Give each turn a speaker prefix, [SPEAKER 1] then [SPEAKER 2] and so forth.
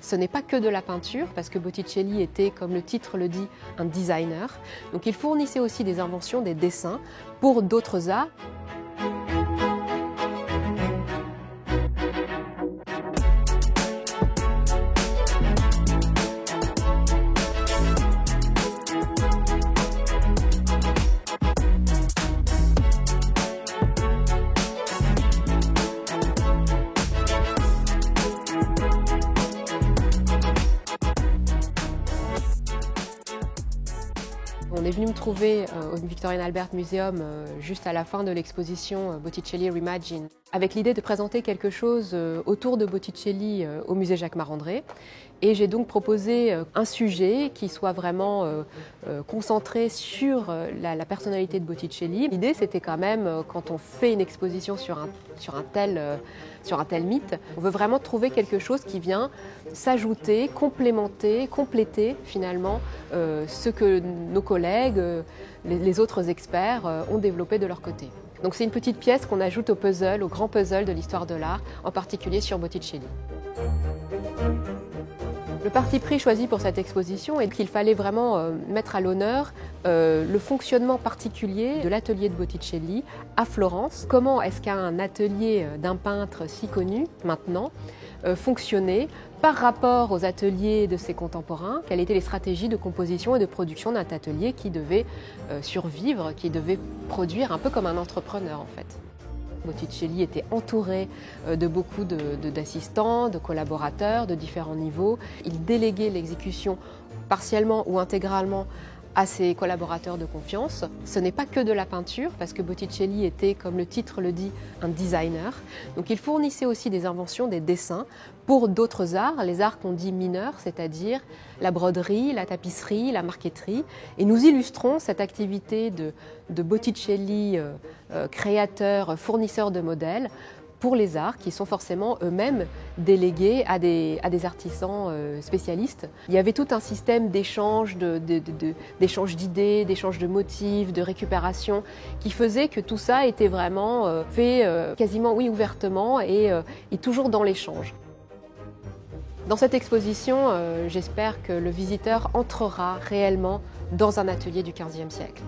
[SPEAKER 1] Ce n'est pas que de la peinture, parce que Botticelli était, comme le titre le dit, un designer. Donc il fournissait aussi des inventions, des dessins pour d'autres arts. On est venu me trouver au Victorian Albert Museum juste à la fin de l'exposition Botticelli Reimagine, avec l'idée de présenter quelque chose autour de Botticelli au musée Jacques Marandré. Et j'ai donc proposé un sujet qui soit vraiment concentré sur la personnalité de Botticelli. L'idée, c'était quand même, quand on fait une exposition sur un tel mythe, on veut vraiment trouver quelque chose qui vient s'ajouter, complémenter, compléter finalement ce que nos collègues, les autres experts ont développé de leur côté. Donc c'est une petite pièce qu'on ajoute au puzzle, au grand puzzle de l'histoire de l'art, en particulier sur Botticelli. Le parti pris choisi pour cette exposition est qu'il fallait vraiment mettre à l'honneur le fonctionnement particulier de l'atelier de Botticelli à Florence. Comment est-ce qu'un atelier d'un peintre si connu maintenant fonctionnait par rapport aux ateliers de ses contemporains? Quelles étaient les stratégies de composition et de production d'un atelier qui devait survivre, qui devait produire un peu comme un entrepreneur en fait? Botticelli était entouré de beaucoup d'assistants, de collaborateurs de différents niveaux. Il déléguait l'exécution partiellement ou intégralement à ses collaborateurs de confiance. Ce n'est pas que de la peinture, parce que Botticelli était, comme le titre le dit, un designer. Donc il fournissait aussi des inventions, des dessins pour d'autres arts, les arts qu'on dit mineurs, c'est-à-dire la broderie, la tapisserie, la marqueterie. Et nous illustrons cette activité de Botticelli, créateur, fournisseur de modèles, pour les arts qui sont forcément eux-mêmes délégués à des artisans spécialistes. Il y avait tout un système d'échange d'idées, d'échange de motifs, de récupération qui faisait que tout ça était vraiment fait quasiment ouvertement et toujours dans l'échange. Dans cette exposition, j'espère que le visiteur entrera réellement dans un atelier du XVe siècle.